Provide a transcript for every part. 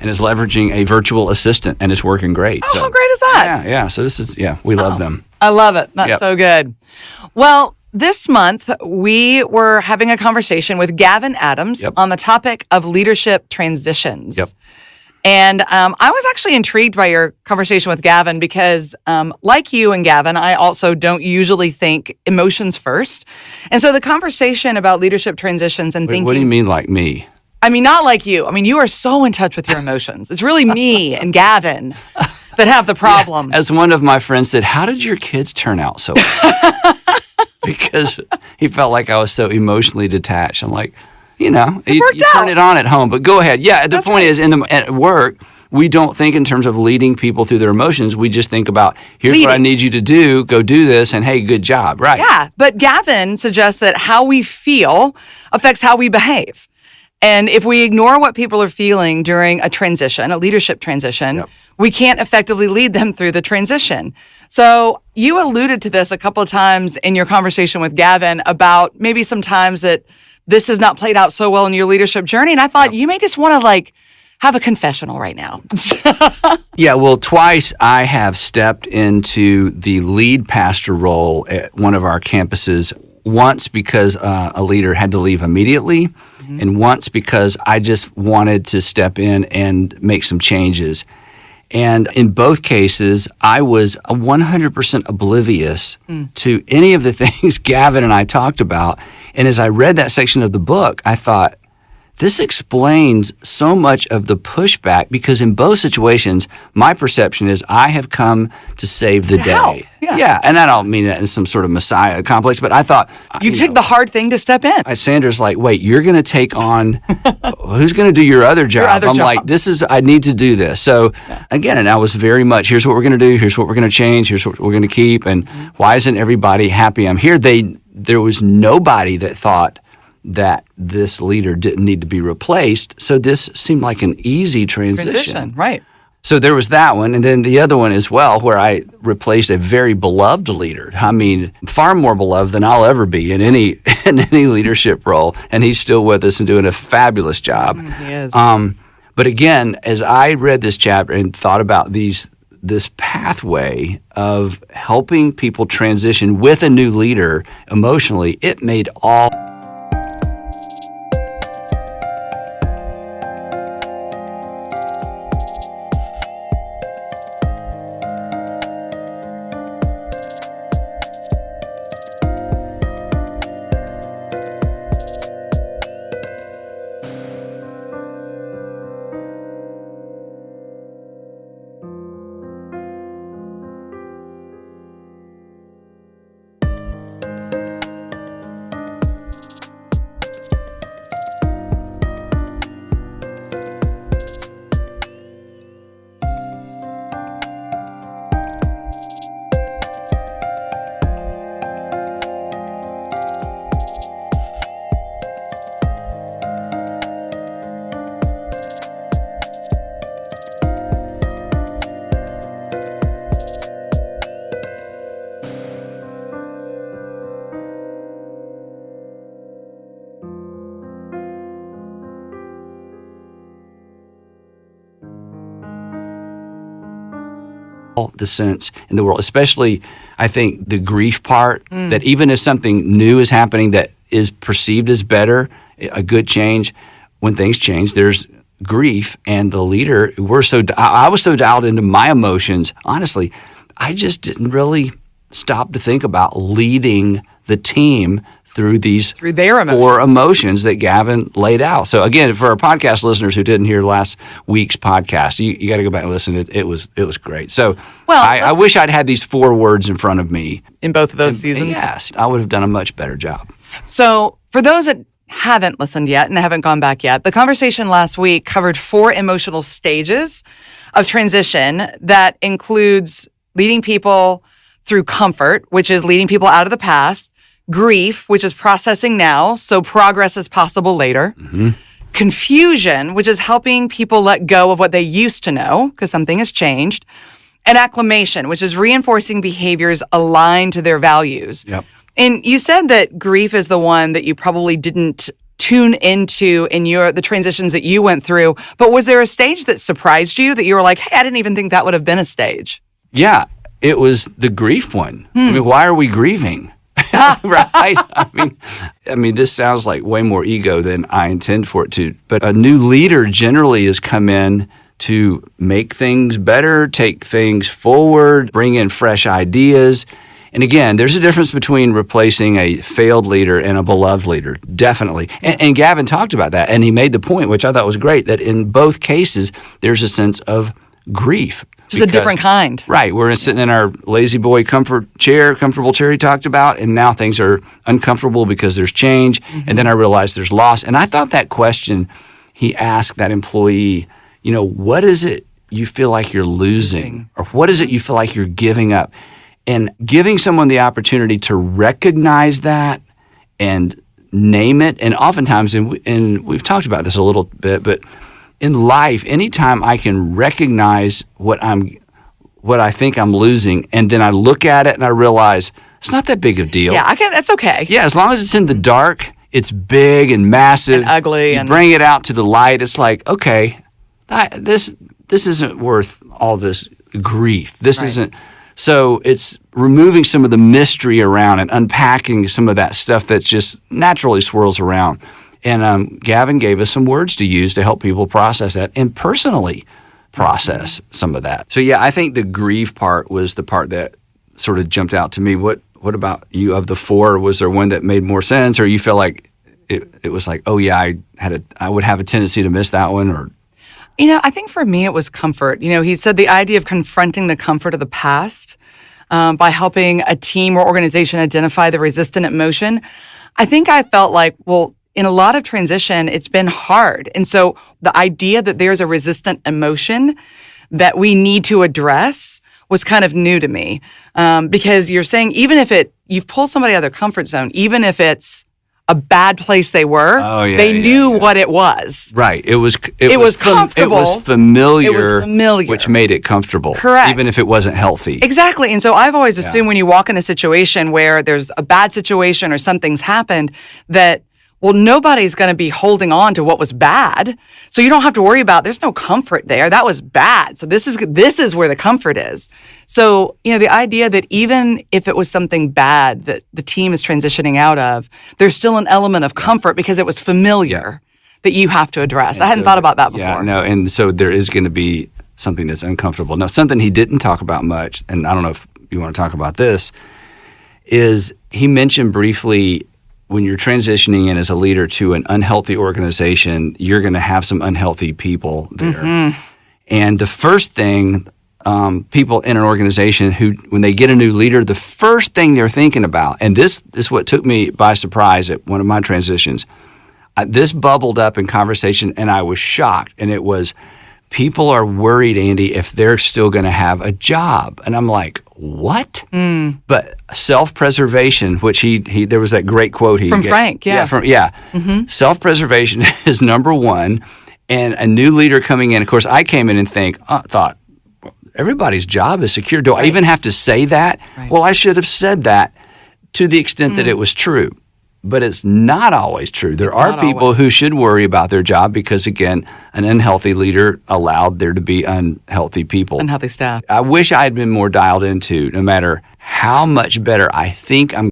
and is leveraging a virtual assistant, and it's working great. Oh, how great is that? Yeah. So we love them. I love it. That's so good. Well, this month, we were having a conversation with Gavin Adams on the topic of leadership transitions. Yep. And I was actually intrigued by your conversation with Gavin because, like you and Gavin, I also don't usually think emotions first. And so the conversation about leadership transitions and thinking... What do you mean like me? I mean, not like you. I mean, you are so in touch with your emotions. It's really me and Gavin that have the problem. Yeah. As one of my friends said, how did your kids turn out so well? Because he felt like I was so emotionally detached. I'm like, you turn it on at home, but go ahead. Yeah, the point is, at work, we don't think in terms of leading people through their emotions. We just think about, here's what I need you to do, go do this, and hey, good job, right? Yeah, but Gavin suggests that how we feel affects how we behave. And if we ignore what people are feeling during a transition, a leadership transition, we can't effectively lead them through the transition. So you alluded to this a couple of times in your conversation with Gavin about maybe some times that this has not played out so well in your leadership journey. And I thought you may just want to have a confessional right now. Yeah, well, twice I have stepped into the lead pastor role at one of our campuses. Once because a leader had to leave immediately, and once because I just wanted to step in and make some changes. And in both cases, I was 100% oblivious to any of the things Gavin and I talked about. And as I read that section of the book, I thought, this explains so much of the pushback, because in both situations, my perception is I have come to save the day. Help. Yeah. And I don't mean that in some sort of Messiah complex, but I thought... You took the hard thing to step in. Sandra's like, wait, you're going to take on... who's going to do your other job? I'm like, I need to do this. So again, and I was very much, here's what we're going to do, here's what we're going to change, here's what we're going to keep, and why isn't everybody happy I'm here? There was nobody that thought that this leader didn't need to be replaced. So this seemed like an easy transition. Right. So there was that one. And then the other one as well, where I replaced a very beloved leader. I mean, far more beloved than I'll ever be in any leadership role. And he's still with us and doing a fabulous job. He is. But again, as I read this chapter and thought about this pathway of helping people transition with a new leader emotionally, it made all the sense in the world, especially I think the grief part, that even if something new is happening that is perceived as better, a good change, when things change, there's grief. And the leader, I was so dialed into my emotions. Honestly, I just didn't really stop to think about leading the team through their four emotions that Gavin laid out. So again, for our podcast listeners who didn't hear last week's podcast, you got to go back and listen. It was great. So I wish I'd had these 4 words in front of me. In both of those seasons? Yes, I would have done a much better job. So for those that haven't listened yet and haven't gone back yet, the conversation last week covered 4 emotional stages of transition that includes leading people through comfort, which is leading people out of the past, grief, which is processing now, so progress is possible later. Confusion, which is helping people let go of what they used to know because something has changed. And acclamation, which is reinforcing behaviors aligned to their values. Yep. And you said that grief is the one that you probably didn't tune into in the transitions that you went through. But was there a stage that surprised you that you were like, hey, I didn't even think that would have been a stage? Yeah, it was the grief one. I mean, why are we grieving? Right? I mean, this sounds like way more ego than I intend for it to. But a new leader generally has come in to make things better, take things forward, bring in fresh ideas. And again, there's a difference between replacing a failed leader and a beloved leader, definitely. And Gavin talked about that, and he made the point, which I thought was great, that in both cases, there's a sense of grief. Just a different kind. Right. We're sitting in our lazy boy comfortable chair he talked about, and now things are uncomfortable because there's change. And then I realized there's loss. And I thought that question he asked that employee, what is it you feel like you're losing? Or what is it you feel like you're giving up? And giving someone the opportunity to recognize that and name it. And oftentimes, and we've talked about this a little bit, but in life, anytime I can recognize what I think I'm losing, and then I look at it and I realize it's not that big of a deal. Yeah, that's okay. Yeah, as long as it's in the dark, it's big and massive. And ugly. You bring it out to the light, it's like, okay, this isn't worth all this grief. This isn't. So it's removing some of the mystery around and unpacking some of that stuff that just naturally swirls around. And Gavin gave us some words to use to help people process that and personally process some of that. So yeah, I think the grief part was the part that sort of jumped out to me. What about you? Of the four, was there one that made more sense, or you feel like it was like, oh yeah, I would have a tendency to miss that one? Or I think for me it was comfort. He said the idea of confronting the comfort of the past by helping a team or organization identify the resistant emotion. I think I felt like, well, in a lot of transition, it's been hard. And so the idea that there's a resistant emotion that we need to address was kind of new to me. Because you're saying, even if you've pulled somebody out of their comfort zone, even if it's a bad place they were, they knew what it was. Right. It was comfortable. It was familiar. It was familiar. Which made it comfortable. Correct. Even if it wasn't healthy. Exactly. And so I've always assumed when you walk in a situation where there's a bad situation or something's happened that, well, nobody's going to be holding on to what was bad. So you don't have to worry about, there's no comfort there. That was bad. So this is where the comfort is. So, the idea that even if it was something bad that the team is transitioning out of, there's still an element of comfort because it was familiar that you have to address. I hadn't thought about that before. Yeah, no, and so there is going to be something that's uncomfortable. Now, something he didn't talk about much, and I don't know if you want to talk about this, is he mentioned briefly, when you're transitioning in as a leader to an unhealthy organization, you're going to have some unhealthy people there. And the first thing, people in an organization who, when they get a new leader, the first thing they're thinking about, and this is what took me by surprise at one of my transitions, this bubbled up in conversation and I was shocked. And it was, people are worried, Andy, if they're still going to have a job. And I'm like, what? But self-preservation, which there was that great quote he from gave. Frank, Self-preservation is number one. And a new leader coming in, of course, I came in and thought, everybody's job is secure. Do I even have to say that? Right. Well, I should have said that to the extent that it was true. But it's not always true. There are people who should worry about their job because, again, an unhealthy leader allowed there to be unhealthy people. Unhealthy staff. I wish I had been more dialed into, no matter how much better I think I'm.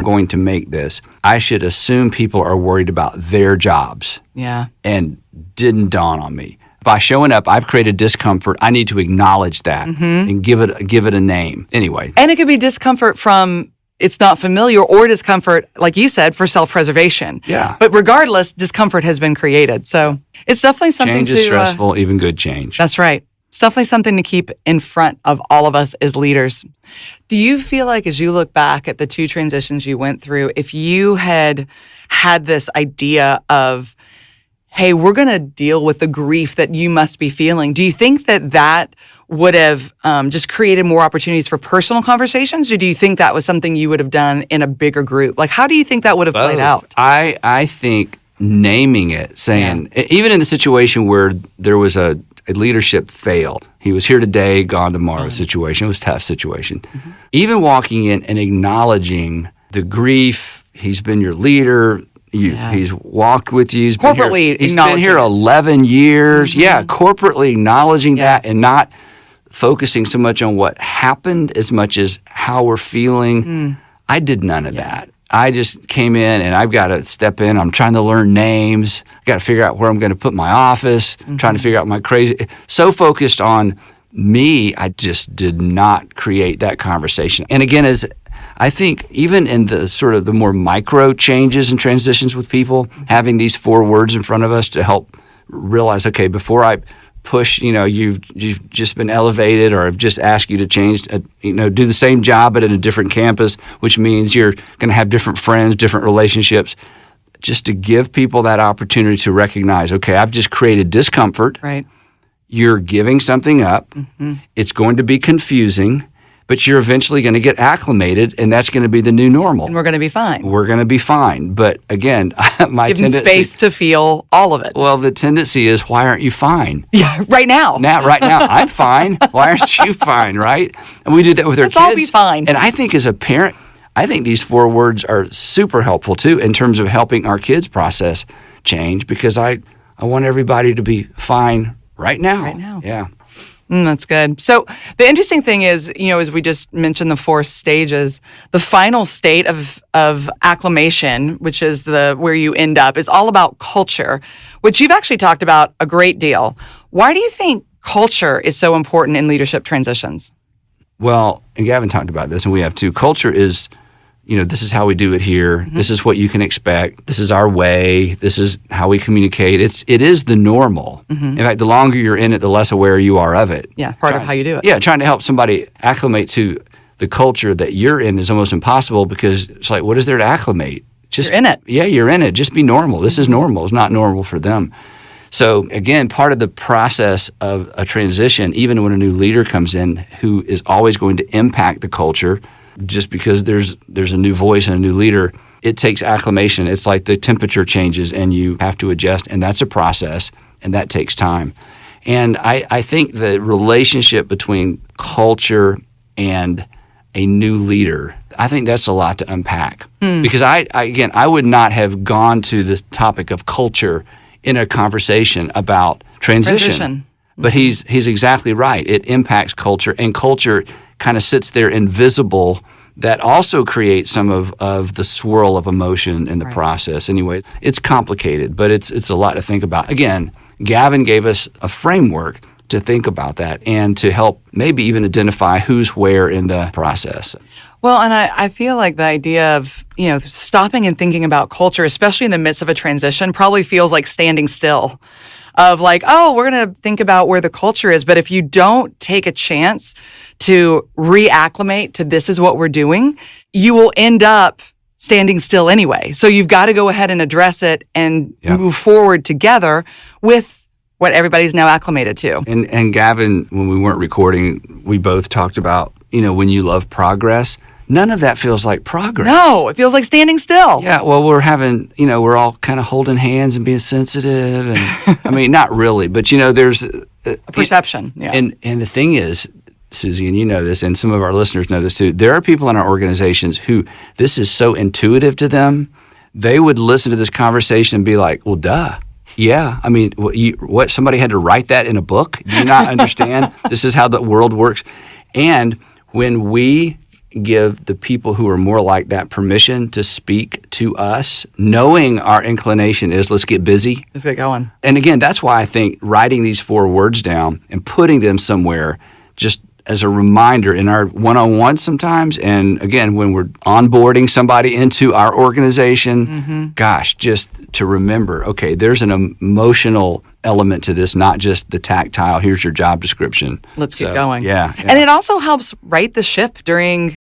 going to make this, I should assume people are worried about their jobs. Yeah. And didn't dawn on me. By showing up, I've created discomfort. I need to acknowledge that and give it a name. Anyway. And it could be discomfort from it's not familiar, or discomfort, like you said, for self-preservation. Yeah. But regardless, discomfort has been created. So it's definitely something change is stressful, even good change. That's right. It's definitely something to keep in front of all of us as leaders. Do you feel like, as you look back at the 2 transitions you went through, if you had this idea of, hey, we're going to deal with the grief that you must be feeling, do you think that would have just created more opportunities for personal conversations, or do you think that was something you would have done in a bigger group? Like, how do you think that would have played out? I think naming it, saying, even in the situation where there was a leadership failed, he was here today, gone tomorrow situation, it was a tough situation. Even walking in and acknowledging the grief, he's been your leader, he's walked with you. He's been here 11 years. Yeah, corporately acknowledging that and not focusing so much on what happened as much as how we're feeling. I did none of that. I just came in and I've got to step in. I'm trying to learn names. I got to figure out where I'm going to put my office. I'm trying to figure out my crazy. So focused on me, I just did not create that conversation. And again, as I think even in the sort of the more micro changes and transitions with people, having these 4 words in front of us to help realize, okay, before I push, you've just been elevated, or I've just asked you to change, do the same job but in a different campus, which means you're going to have different friends, different relationships, just to give people that opportunity to recognize, okay, I've just created discomfort. Right. You're giving something up. It's going to be confusing, but you're eventually going to get acclimated, and that's going to be the new normal. And we're going to be fine. We're going to be fine. But again, my tendency... Give them space to feel all of it. Well, the tendency is, why aren't you fine? Yeah, right now. Right now, I'm fine. Why aren't you fine, right? And we do that with our kids. Let's all be fine. And I think as a parent, I think these 4 words are super helpful, too, in terms of helping our kids process change, because I want everybody to be fine right now. Right now. Yeah. That's good. So the interesting thing is, as we just mentioned the 4 stages, the final state of acclimation, which is where you end up, is all about culture, which you've actually talked about a great deal. Why do you think culture is so important in leadership transitions? Well, and Gavin talked about this, and we have too. Culture is, this is how we do it here. This is what you can expect. This is our way. This is how we communicate. It is the normal. In fact, the longer you're in it, the less aware you are of it. Yeah, part of how you do it. Yeah, trying to help somebody acclimate to the culture that you're in is almost impossible, because it's like, what is there to acclimate? You're in it. Yeah, you're in it. Just be normal. This is normal. It's not normal for them. So again, part of the process of a transition, even when a new leader comes in who is always going to impact the culture, just because there's a new voice and a new leader, it takes acclimation. It's like the temperature changes and you have to adjust, and that's a process, and that takes time. And I think the relationship between culture and a new leader, I think that's a lot to unpack. Because I would not have gone to this topic of culture in a conversation about transition. But he's exactly right. It impacts culture, and culture kind of sits there invisible. That also creates some of the swirl of emotion in the process. Anyway, it's complicated, but it's a lot to think about. Again, Gavin gave us a framework to think about that and to help maybe even identify who's where in the process. Well, and I feel like the idea of, stopping and thinking about culture, especially in the midst of a transition, probably feels like standing still. Of like, oh, we're going to think about where the culture is. But if you don't take a chance to reacclimate to this is what we're doing, you will end up standing still anyway. So you've got to go ahead and address it and move forward together with what everybody's now acclimated to. And Gavin, when we weren't recording, we both talked about, when you love progress, none of that feels like progress. No, it feels like standing still. Yeah, well, we're having, we're all kind of holding hands and being sensitive. And I mean, not really, but, there's a perception. Yeah. And the thing is, Susie, and you know this, and some of our listeners know this too, there are people in our organizations who this is so intuitive to them, they would listen to this conversation and be like, well, duh. Yeah, I mean, what somebody had to write that in a book? Do you not understand? This is how the world works. And when we give the people who are more like that permission to speak to us, knowing our inclination is let's get busy. Let's get going. And again, that's why I think writing these 4 words down and putting them somewhere just as a reminder in our one-on-ones sometimes, and again, when we're onboarding somebody into our organization, gosh, just to remember, okay, there's an emotional element to this, not just the tactile, here's your job description. Let's get going. Yeah. And it also helps right the ship during